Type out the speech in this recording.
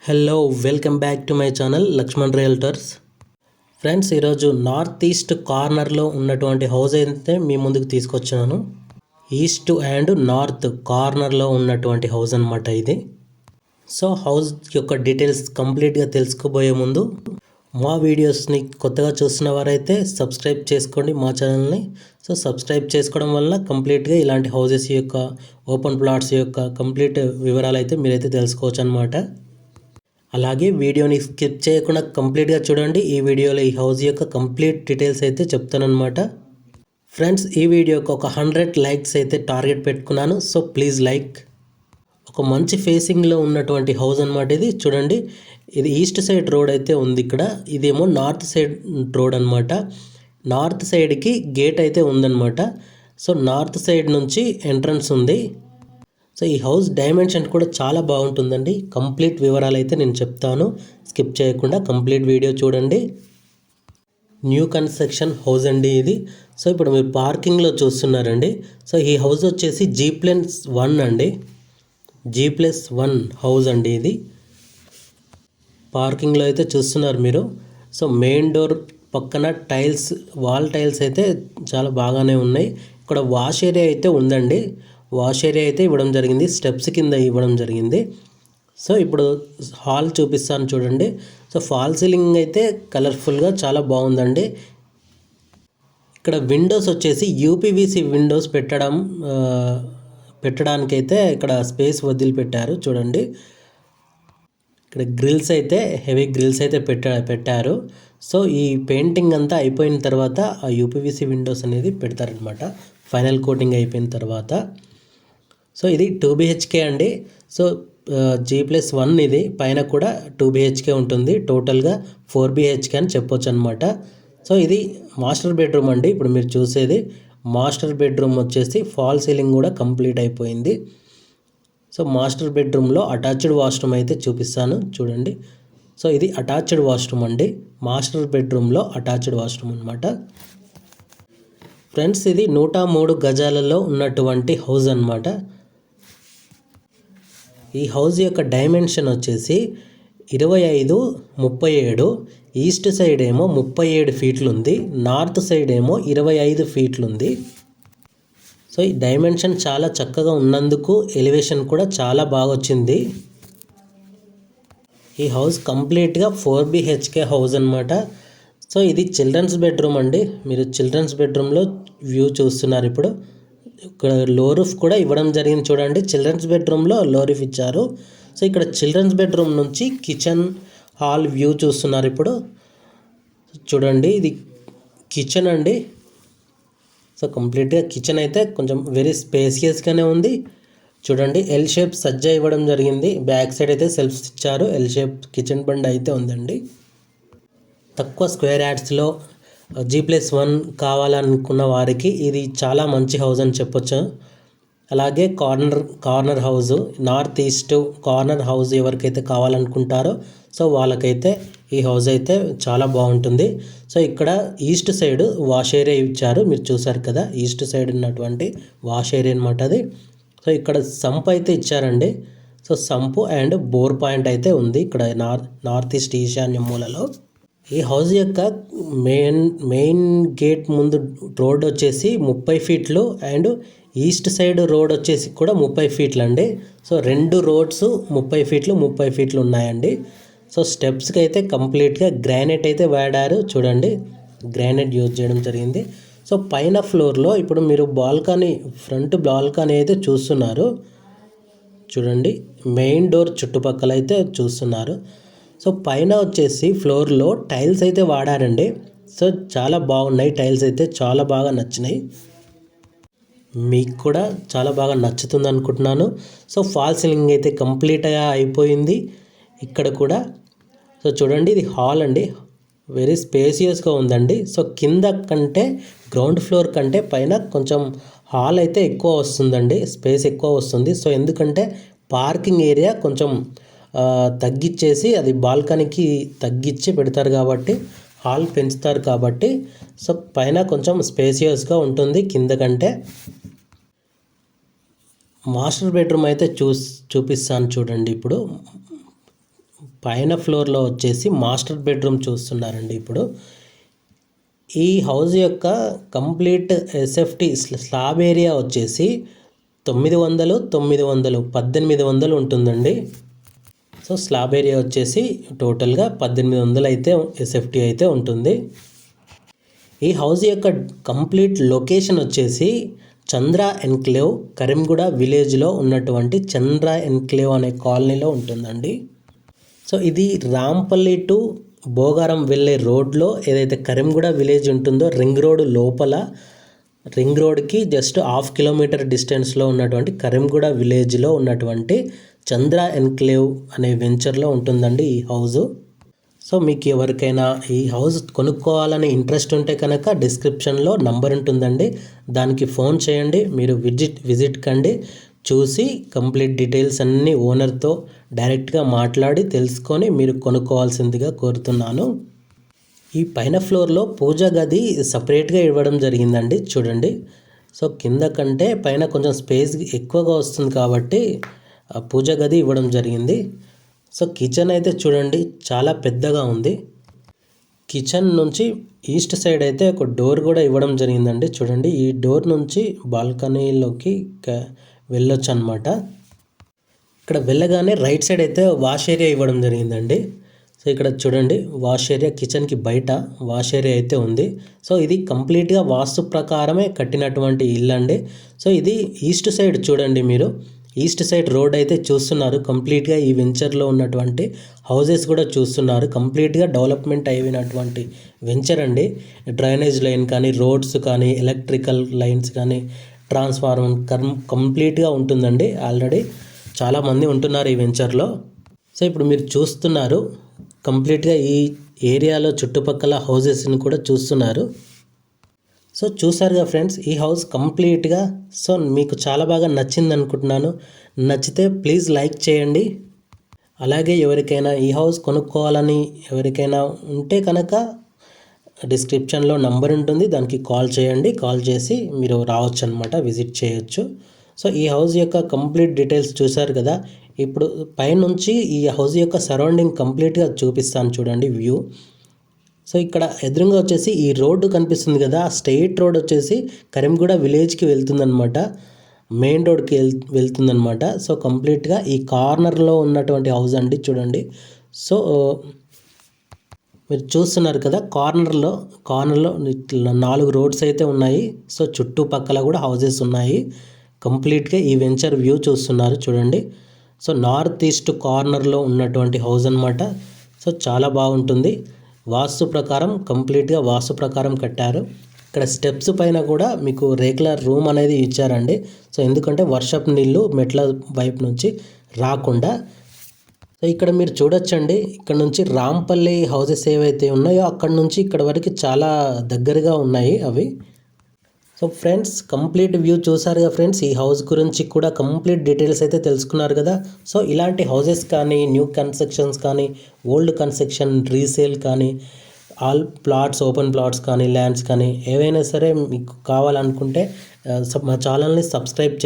Hello welcome back to my channel Lakshman realtors. Friends, ఈరోజు north east కార్నర్లో ఉన్నటువంటి house అయితే మీ ముందుకు తీసుకొచ్చాను. ఈస్ట్ అండ్ నార్త్ కార్నర్లో ఉన్నటువంటి హౌస్ అన్నమాట ఇది. సో హౌస్ యొక్క డీటెయిల్స్ కంప్లీట్గా తెలుసుకోబోయే ముందు మా వీడియోస్ని కొత్తగా చూస్తున్న వారైతే సబ్స్క్రైబ్ చేసుకోండి మా ఛానల్ని. సో సబ్స్క్రైబ్ చేసుకోవడం వల్ల కంప్లీట్గా ఇలాంటి హౌసెస్ యొక్క ఓపెన్ ప్లాట్స్ యొక్క కంప్లీట్ వివరాలు అయితే మీరైతే తెలుసుకోవచ్చు అనమాట. అలాగే వీడియోని స్కిప్ చేయకుండా కంప్లీట్గా చూడండి. ఈ వీడియోలో ఈ హౌస్ యొక్క కంప్లీట్ డీటెయిల్స్ అయితే చెప్తానన్నమాట. ఫ్రెండ్స్, ఈ వీడియోకి ఒక 100 లైక్స్ అయితే టార్గెట్ పెట్టుకున్నాను. So please like. ఒక మంచి ఫేసింగ్లో ఉన్నటువంటి హౌస్ అన్నమాట ఇది. చూడండి, ఇది ఈస్ట్ సైడ్ రోడ్ అయితే ఉంది ఇక్కడ. ఇదేమో నార్త్ సైడ్ రోడ్ అనమాట. నార్త్ సైడ్కి గేట్ అయితే ఉందన్నమాట. సో నార్త్ సైడ్ నుంచి ఎంట్రన్స్ ఉంది. సో ఈ హౌస్ డైమెన్షన్ కూడా చాలా బాగుంటుందండి. కంప్లీట్ వివరాలు అయితే నేను చెప్తాను, స్కిప్ చేయకుండా కంప్లీట్ వీడియో చూడండి. న్యూ కన్స్ట్రక్షన్ హౌస్ అండి ఇది. సో ఇప్పుడు మీరు పార్కింగ్లో చూస్తున్నారండి. సో ఈ హౌస్ వచ్చేసి G+1 అండి. G+1 హౌస్ అండి ఇది. పార్కింగ్లో అయితే చూస్తున్నారు మీరు. సో మెయిన్ డోర్ పక్కన టైల్స్, వాల్ టైల్స్ అయితే చాలా బాగానే ఉన్నాయి. ఇక్కడ వాష్ ఏరియా అయితే ఉందండి. వాష్ ఏరియా అయితే ఇవ్వడం జరిగింది, స్టెప్స్ కింద ఇవ్వడం జరిగింది. సో ఇప్పుడు హాల్ చూపిస్తాను చూడండి. సో ఫాల్ సీలింగ్ అయితే కలర్ఫుల్గా చాలా బాగుందండి. ఇక్కడ విండోస్ వచ్చేసి యూపీవీసీ విండోస్ పెట్టడానికైతే ఇక్కడ స్పేస్ వదిలిపెట్టారు చూడండి. ఇక్కడ గ్రిల్స్ అయితే హెవీ గ్రిల్స్ అయితే పెట్టారు. సో ఈ పెయింటింగ్ అంతా అయిపోయిన తర్వాత ఆ యూపీవీసీ విండోస్ అనేది పెడతారనమాట, ఫైనల్ కోటింగ్ అయిపోయిన తర్వాత. సో ఇది 2 BHK అండి. సో G+1 ఇది. పైన కూడా 2 BHK ఉంటుంది. టోటల్గా 4 BHK అని చెప్పొచ్చు అనమాట. సో ఇది మాస్టర్ బెడ్రూమ్ అండి. ఇప్పుడు మీరు చూసేది మాస్టర్ బెడ్రూమ్ వచ్చేసి ఫాల్ సీలింగ్ కూడా కంప్లీట్ అయిపోయింది. సో మాస్టర్ బెడ్రూమ్లో అటాచ్డ్ వాష్రూమ్ అయితే చూపిస్తాను చూడండి. సో ఇది అటాచ్డ్ వాష్రూమ్ అండి. మాస్టర్ బెడ్రూమ్లో అటాచ్డ్ వాష్రూమ్ అనమాట. ఫ్రెండ్స్, ఇది 103 గజాలలో ఉన్నటువంటి హౌస్ అన్నమాట. ఈ హౌస్ యొక్క డైమెన్షన్ వచ్చేసి 25-37. ఈస్ట్ సైడ్ ఏమో 37 ఫీట్లు ఉంది, నార్త్ సైడ్ ఏమో 25 ఫీట్లు ఉంది. సో ఈ డైమెన్షన్ చాలా చక్కగా ఉన్నందుకు ఎలివేషన్ కూడా చాలా బాగా వచ్చింది. ఈ హౌస్ కంప్లీట్గా 4 BHK హౌస్ అనమాట. సో ఇది చిల్డ్రన్స్ బెడ్రూమ్ అండి. మీరు చిల్డ్రన్స్ బెడ్రూమ్లో వ్యూ చూస్తున్నారు. ఇప్పుడు ఇక్కడ లో రూఫ్ కూడా ఇవ్వడం జరిగింది చూడండి. చిల్డ్రన్స్ బెడ్రూమ్లో లో రూఫ్ ఇచ్చారు. సో ఇక్కడ చిల్డ్రన్స్ బెడ్రూమ్ నుంచి కిచెన్ హాల్ వ్యూ చూస్తున్నారు. ఇప్పుడు చూడండి, ఇది కిచెన్ అండి. సో కంప్లీట్గా కిచెన్ అయితే కొంచెం వెరీ స్పేసియస్గానే ఉంది. చూడండి, ఎల్ షేప్ సజ్జా ఇవ్వడం జరిగింది. బ్యాక్ సైడ్ అయితే సెల్ఫ్స్ ఇచ్చారు. ఎల్ షేప్ కిచెన్ బండ్ అయితే ఉందండి. తక్కువ స్క్వేర్ యార్డ్స్లో G+1 కావాలనుకున్న వారికి ఇది చాలా మంచి హౌస్ అని చెప్పొచ్చు. అలాగే corner house, north east corner house ఎవరికైతే కావాలనుకుంటారో సో వాళ్ళకైతే ఈ హౌస్ అయితే చాలా బాగుంటుంది. సో ఇక్కడ ఈస్ట్ సైడ్ వాష్ ఏరియా ఇచ్చారు, మీరు చూసారు కదా. ఈస్ట్ సైడ్ ఉన్నటువంటి వాష్ ఏరియా అనమాట అది. సో ఇక్కడ సంప్ అయితే ఇచ్చారండి. So sump and bore point అయితే ఉంది ఇక్కడ నార్త్ ఈస్ట్ ఈశాన్య మూలలో. ఈ హౌస్ యొక్క మెయిన్ గేట్ ముందు రోడ్ వచ్చేసి 30 ఫీట్లు అండ్ ఈస్ట్ సైడ్ రోడ్ వచ్చేసి కూడా 30 ఫీట్లు అండి. సో 2 రోడ్స్ 30 ఫీట్లు ఉన్నాయండి. సో స్టెప్స్కి అయితే కంప్లీట్గా గ్రానైట్ అయితే వాడారు చూడండి. గ్రానైట్ యూజ్ చేయడం జరిగింది. సో పైన ఫ్లోర్లో ఇప్పుడు మీరు ఫ్రంట్ బాల్కనీ అయితే చూస్తున్నారు చూడండి. మెయిన్ డోర్ చుట్టుపక్కల అయితే చూస్తున్నారు. సో పైన వచ్చేసి ఫ్లోర్లో టైల్స్ అయితే వాడారండి. సో చాలా బాగున్నాయి టైల్స్ అయితే, చాలా బాగా నచ్చినాయి. మీకు కూడా చాలా బాగా నచ్చుతుంది అనుకుంటున్నాను. సో ఫాల్ సీలింగ్ అయితే కంప్లీట్గా అయిపోయింది ఇక్కడ కూడా. సో చూడండి, ఇది హాల్ అండి. వెరీ స్పేసియస్గా ఉందండి. సో కింద కంటే గ్రౌండ్ ఫ్లోర్ కంటే పైన కొంచెం హాల్ అయితే ఎక్కువ వస్తుందండి, స్పేస్ ఎక్కువ వస్తుంది. సో ఎందుకంటే పార్కింగ్ ఏరియా కొంచెం తగ్గించేసి అది బాల్కనీకి తగ్గించి పెడతారు కాబట్టి, హాల్ పెంచుతారు కాబట్టి సో పైన కొంచెం స్పేసియస్గా ఉంటుంది కింద కంటే. మాస్టర్ బెడ్రూమ్ అయితే చూపిస్తాను చూడండి. ఇప్పుడు పైన ఫ్లోర్లో వచ్చేసి మాస్టర్ బెడ్రూమ్ చూస్తున్నారండి ఇప్పుడు. ఈ హౌస్ యొక్క కంప్లీట్ ఎస్ఎఫ్టీ స్లాబ్ ఏరియా వచ్చేసి 900 1800 ఉంటుందండి. సో స్లాబ్ ఏరియా వచ్చేసి టోటల్గా 1800 అయితే ఎస్ఎఫ్టీ అయితే ఉంటుంది. ఈ హౌస్ యొక్క కంప్లీట్ లొకేషన్ వచ్చేసి చంద్ర ఎన్క్లేవ్, కరీంగూడ విలేజ్లో ఉన్నటువంటి చంద్ర ఎన్క్లేవ్ అనే కాలనీలో ఉంటుందండి. సో ఇది రాంపల్లి టు భోగారం వెళ్ళే రోడ్లో ఏదైతే కరీంగూడ విలేజ్ ఉంటుందో రింగ్ రోడ్ లోపల, రింగ్ రోడ్కి జస్ట్ 1/2 కిలోమీటర్ డిస్టెన్స్లో ఉన్నటువంటి కరీంగూడ విలేజ్లో ఉన్నటువంటి చంద్ర ఎన్క్లేవ్ అనే వెంచర్లో ఉంటుందండి ఈ హౌజు. సో మీకు ఎవరికైనా ఈ హౌస్ కొనుక్కోవాలని ఇంట్రెస్ట్ ఉంటే కనుక డిస్క్రిప్షన్లో నంబర్ ఉంటుందండి, దానికి ఫోన్ చేయండి. మీరు విజిట్ కండి, చూసి కంప్లీట్ డీటెయిల్స్ అన్నీ ఓనర్తో డైరెక్ట్గా మాట్లాడి తెలుసుకొని మీరు కొనుక్కోవాల్సిందిగా కోరుతున్నాను. ఈ పైన ఫ్లోర్లో పూజా గది సపరేట్గా ఇవ్వడం జరిగిందండి చూడండి. సో కింద కంటే పైన కొంచెం స్పేస్ ఎక్కువగా వస్తుంది కాబట్టి పూజా గది ఇవ్వడం జరిగింది. సో కిచెన్ అయితే చూడండి చాలా పెద్దగా ఉంది. కిచెన్ నుంచి ఈస్ట్ సైడ్ అయితే ఒక డోర్ కూడా ఇవ్వడం జరిగిందండి చూడండి. ఈ డోర్ నుంచి బాల్కనీలోకి వెళ్ళొచ్చు అనమాట. ఇక్కడ వెళ్ళగానే రైట్ సైడ్ అయితే వాష్ ఏరియా ఇవ్వడం జరిగిందండి. సో ఇక్కడ చూడండి వాష్ ఏరియా, కిచెన్కి బయట వాష్ ఏరియా అయితే ఉంది. సో ఇది కంప్లీట్గా వాస్తు ప్రకారమే కట్టినటువంటి ఇల్లు అండి. సో ఇది ఈస్ట్ సైడ్ చూడండి, మీరు ఈస్ట్ సైడ్ రోడ్ అయితే చూస్తున్నారు. కంప్లీట్గా ఈ వెంచర్లో ఉన్నటువంటి హౌజెస్ కూడా చూస్తున్నారు. కంప్లీట్గా డెవలప్మెంట్ అయినటువంటి వెంచర్ అండి. డ్రైనేజ్ లైన్ కానీ, రోడ్స్ కానీ, ఎలక్ట్రికల్ లైన్స్ కానీ, ట్రాన్స్ఫార్మర్ కంప్లీట్గా ఉంటుందండి. ఆల్రెడీ చాలామంది ఉంటున్నారు ఈ వెంచర్లో. సో ఇప్పుడు మీరు చూస్తున్నారు కంప్లీట్గా ఈ ఏరియాలో చుట్టుపక్కల హౌజెస్ని కూడా చూస్తున్నారు. సో చూసారుగా ఫ్రెండ్స్, ఈ హౌస్ కంప్లీట్గా సో మీకు చాలా బాగా నచ్చింది అనుకుంటున్నాను. నచ్చితే ప్లీజ్ లైక్ చేయండి. అలాగే ఎవరికైనా ఈ హౌస్ కొనుక్కోవాలని ఎవరికైనా ఉంటే కనుక డిస్క్రిప్షన్లో నంబర్ ఉంటుంది, దానికి కాల్ చేయండి. కాల్ చేసి మీరు రావచ్చు అనమాట, విజిట్ చేయొచ్చు. సో ఈ హౌస్ యొక్క కంప్లీట్ డీటెయిల్స్ చూసారు కదా. ఇప్పుడు పైనుంచి ఈ హౌస్ యొక్క సరౌండింగ్ కంప్లీట్గా చూపిస్తాను చూడండి వ్యూ. సో ఇక్కడ ఎదురుగా వచ్చేసి ఈ రోడ్డు కనిపిస్తుంది కదా, ఆ స్ట్రెయిట్ రోడ్ వచ్చేసి కరీంగూడ విలేజ్కి వెళ్తుందనమాట, మెయిన్ రోడ్కి వెళ్తుందనమాట. సో కంప్లీట్గా ఈ కార్నర్లో ఉన్నటువంటి హౌస్ అండి చూడండి. సో మీరు చూస్తున్నారు కదా, కార్నర్లో 4 రోడ్స్ అయితే ఉన్నాయి. సో చుట్టుపక్కల కూడా హౌజెస్ ఉన్నాయి. కంప్లీట్గా ఈ వెంచర్ వ్యూ చూస్తున్నారు చూడండి. సో నార్త్ ఈస్ట్ కార్నర్లో ఉన్నటువంటి హౌస్ అనమాట. సో చాలా బాగుంటుంది. వాస్తు ప్రకారం కంప్లీట్గా వాస్తు ప్రకారం కట్టారు. ఇక్కడ స్టెప్స్ పైన కూడా మీకు రేకుల రూమ్ అనేది ఇచ్చారండి. సో ఎందుకంటే వర్షపు నీళ్ళు మెట్ల వైపు నుంచి రాకుండా. సో ఇక్కడ మీరు చూడొచ్చండి, ఇక్కడ నుంచి రాంపల్లి హౌసెస్ ఏవైతే ఉన్నాయో అక్కడ నుంచి ఇక్కడ వరకు చాలా దగ్గరగా ఉన్నాయి అవి. సో ఫ్రెండ్స్, కంప్లీట్ వ్యూ చూసారుగా ఫ్రెండ్స్. ఈ హౌస్ గురించి కూడా కంప్లీట్ డీటెయిల్స్ అయితే తెలుసుకున్నారు కదా. సో ఇలాంటి హౌసెస్ కానీ, న్యూ కన్స్ట్రక్షన్స్ కానీ, ఓల్డ్ కన్స్ట్రక్షన్, రీసేల్ కానీ, ఆల్ ప్లాట్స్, ఓపెన్ ప్లాట్స్ కానీ, ల్యాండ్స్ కానీ ఏవైనా సరే మీకు కావాలనుకుంటే మా ఛానల్ని సబ్స్క్రైబ్ చేసి